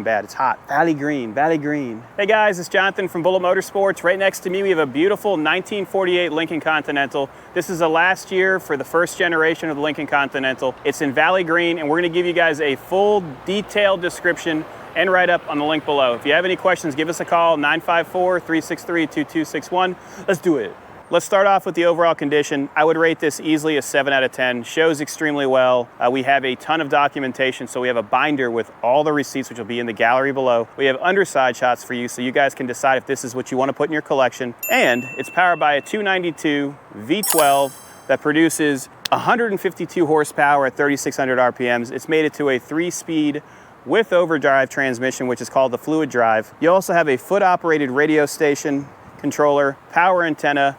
bad. It's hot. Valley green, Valley green. Hey guys, it's Jonathan from Bullet Motorsports. Right next to me, we have a beautiful 1948 Lincoln Continental. This is the last year for the first generation of the Lincoln Continental. It's in Valley green, and we're gonna give you guys a full detailed description and write-up on the link below. If you have any questions, give us a call, 954-363-2261. Let's do it. Let's start off with the overall condition. I would rate this easily a 7 out of 10. Shows extremely well. We have a ton of documentation, so we have a binder with all the receipts, which will be in the gallery below. We have underside shots for you, so you guys can decide if this is what you want to put in your collection. And it's powered by a 292 V12 that produces 152 horsepower at 3,600 RPMs. It's made it to a 3-speed with overdrive transmission, which is called the fluid drive. You also have a foot-operated radio station, controller, power antenna,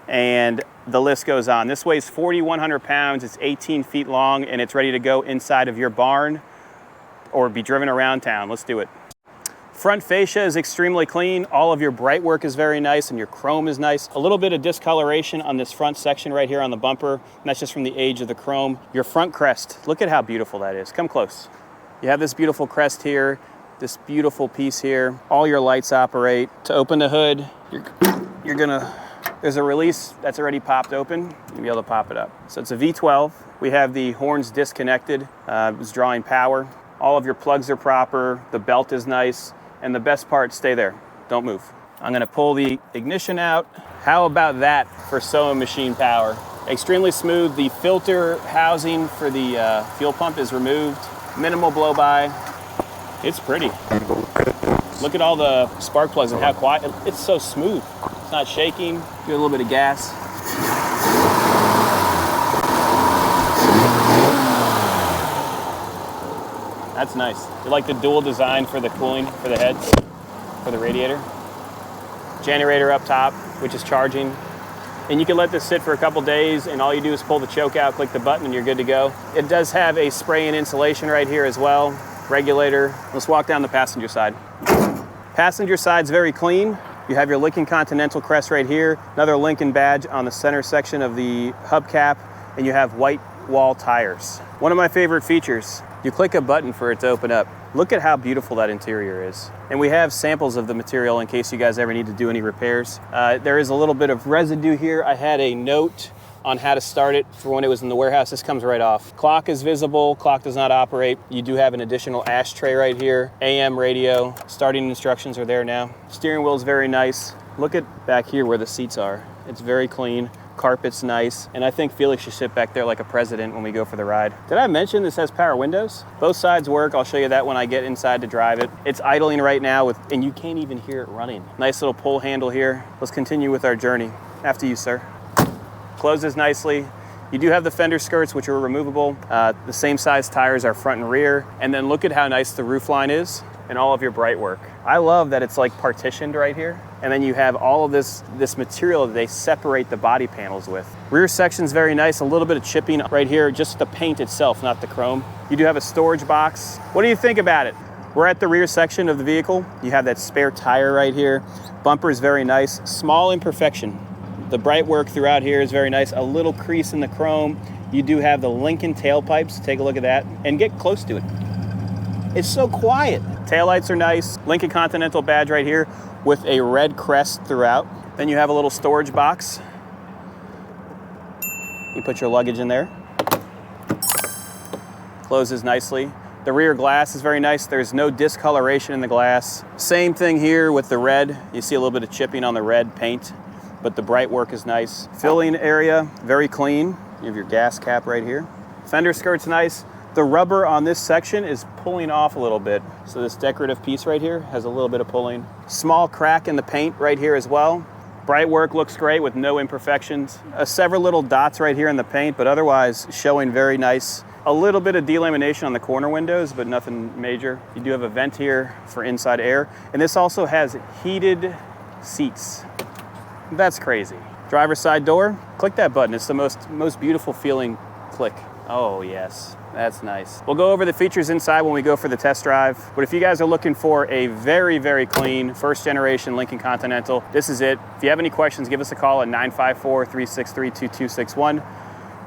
and the list goes on. This weighs 4,100 pounds, it's 18 feet long, and it's ready to go inside of your barn or be driven around town. Let's do it. Front fascia is extremely clean. All of your bright work is very nice, and your chrome is nice. A little bit of discoloration on this front section right here on the bumper, and that's just from the age of the chrome. Your front crest, look at how beautiful that is. Come close. You have this beautiful crest here, this beautiful piece here. All your lights operate. To open the hood, you're gonna, there's a release that's already popped open. You'll be able to pop it up. So it's a V12. We have the horns disconnected. It's drawing power. All of your plugs are proper. The belt is nice. And the best part, stay there. Don't move. I'm gonna pull the ignition out. How about that for sewing machine power? Extremely smooth. The filter housing for the fuel pump is removed. Minimal blow by. It's pretty. Look at all the spark plugs and how quiet. It's so smooth. It's not shaking. Give it a little bit of gas. That's nice. You like the dual design for the cooling for the heads, for the radiator. Generator up top, which is charging. And you can let this sit for a couple days, and all you do is pull the choke out, click the button, and you're good to go. It does have a spray-in insulation right here as well. Regulator. Let's walk down the passenger side. Passenger side's very clean. You have your Lincoln Continental crest right here, another Lincoln badge on the center section of the hubcap, and you have white wall tires. One of my favorite features, you click a button for it to open up. Look at how beautiful that interior is. And we have samples of the material in case you guys ever need to do any repairs. There is a little bit of residue here. I had a note on how to start it for when it was in the warehouse. This comes right off. Clock is visible, clock does not operate. You do have an additional ashtray right here. AM radio, starting instructions are there now. Steering wheel is very nice. Look at back here where the seats are. It's very clean. Carpet's nice, and I think Felix should sit back there like a president when we go for the ride. Did I mention this has power windows? Both sides work. I'll show you that when I get inside to drive it. It's idling right now, and you can't even hear it running. Nice little pull handle here. Let's continue with our journey. After you, sir. Closes nicely. You do have the fender skirts, which are removable. The same size tires are front and rear. And then look at how nice the roof line is and all of your bright work. I love that it's like partitioned right here. And then you have all of this material that they separate the body panels with. Rear section's very nice, a little bit of chipping right here, just the paint itself, not the chrome. You do have a storage box. What do you think about it? We're at the rear section of the vehicle. You have that spare tire right here. Bumper is very nice, small imperfection. The bright work throughout here is very nice. A little crease in the chrome. You do have the Lincoln tailpipes. Take a look at that and get close to it. It's so quiet. Taillights are nice. Lincoln Continental badge right here with a red crest throughout. Then you have a little storage box. You put your luggage in there. Closes nicely. The rear glass is very nice. There's no discoloration in the glass. Same thing here with the red. You see a little bit of chipping on the red paint, but the bright work is nice. Filling area, very clean. You have your gas cap right here. Fender skirt's nice. The rubber on this section is pulling off a little bit. So this decorative piece right here has a little bit of pulling. Small crack in the paint right here as well. Bright work looks great with no imperfections. Several little dots right here in the paint, but otherwise showing very nice. A little bit of delamination on the corner windows, but nothing major. You do have a vent here for inside air. And this also has heated seats. That's crazy. Driver's side door, click that button. It's the most beautiful feeling click. Oh yes, that's nice. We'll go over the features inside when we go for the test drive, but if you guys are looking for a very, very clean first generation Lincoln Continental, this is it. If you have any questions, give us a call at 954-363-2261.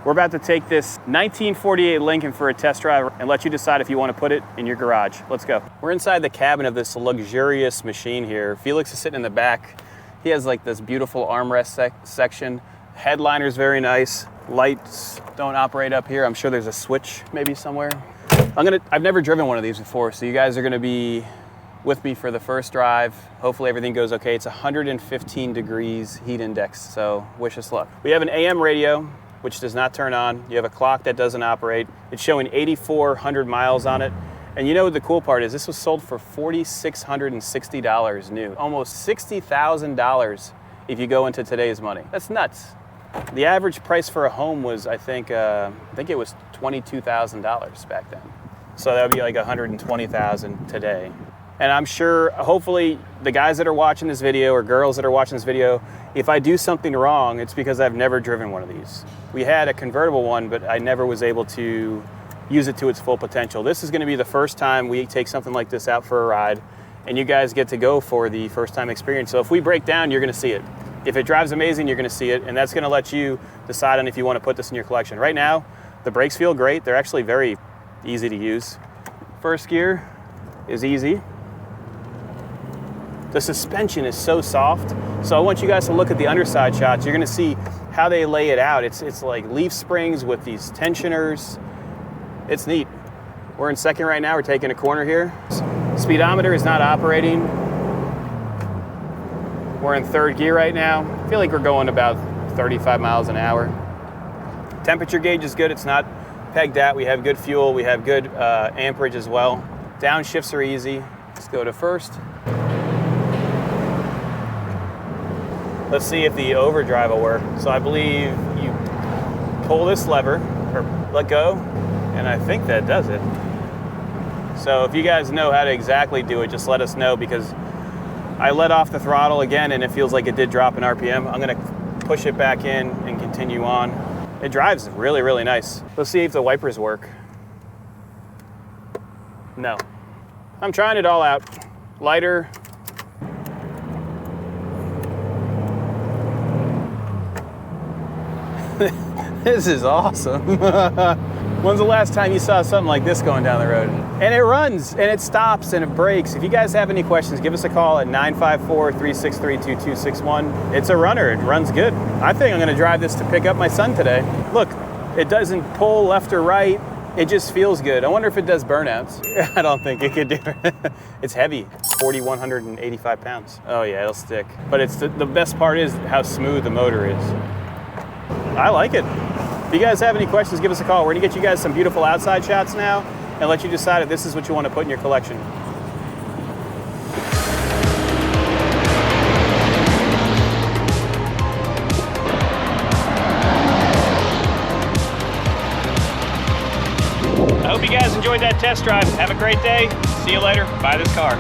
We're about to take this 1948 Lincoln for a test drive and let you decide if you want to put it in your garage. Let's go. We're inside the cabin of this luxurious machine here. Felix is sitting in the back. He has like this beautiful armrest section. Headliner's very nice. Lights don't operate up here. I'm sure there's a switch maybe somewhere. I've never driven one of these before, so you guys are gonna be with me for the first drive. Hopefully everything goes okay. It's 115 degrees heat index, so wish us luck. We have an AM radio, which does not turn on. You have a clock that doesn't operate. It's showing 8,400 miles on it. And you know what the cool part is? This was sold for $4,660 new. Almost $60,000 if you go into today's money. That's nuts. The average price for a home was, I think it was $22,000 back then. So that would be like $120,000 today. And I'm sure, hopefully, the guys that are watching this video or girls that are watching this video, if I do something wrong, it's because I've never driven one of these. We had a convertible one, but I never was able to use it to its full potential. This is going to be the first time we take something like this out for a ride, and you guys get to go for the first time experience. So if we break down, you're going to see it. If it drives amazing, you're going to see it, and that's going to let you decide on if you want to put this in your collection. Right now, the brakes feel great. They're actually very easy to use. First gear is easy. The suspension is so soft. So I want you guys to look at the underside shots. You're gonna see how they lay it out. It's like leaf springs with these tensioners. It's neat. We're in second right now. We're taking a corner here. Speedometer is not operating. We're in third gear right now. I feel like we're going about 35 miles an hour. Temperature gauge is good. It's not pegged out. We have good fuel. We have good amperage as well. Downshifts are easy. Let's go to first. Let's see if the overdrive will work. So I believe you pull this lever, or let go, and I think that does it. So if you guys know how to exactly do it, just let us know, because I let off the throttle again and it feels like it did drop in RPM. I'm gonna push it back in and continue on. It drives really, really nice. Let's see if the wipers work. No. I'm trying it all out. Lighter. This is awesome. When's the last time you saw something like this going down the road? And it runs, and it stops, and it brakes. If you guys have any questions, give us a call at 954-363-2261. It's a runner. It runs good. I think I'm going to drive this to pick up my son today. Look, it doesn't pull left or right. It just feels good. I wonder if it does burnouts. I don't think it could do it. It's heavy. It's 4,185 pounds. Oh yeah, it'll stick. But it's the best part is how smooth the motor is. I like it. If you guys have any questions, give us a call. We're gonna get you guys some beautiful outside shots now and let you decide if this is what you want to put in your collection. I hope you guys enjoyed that test drive. Have a great day. See you later. Buy this car.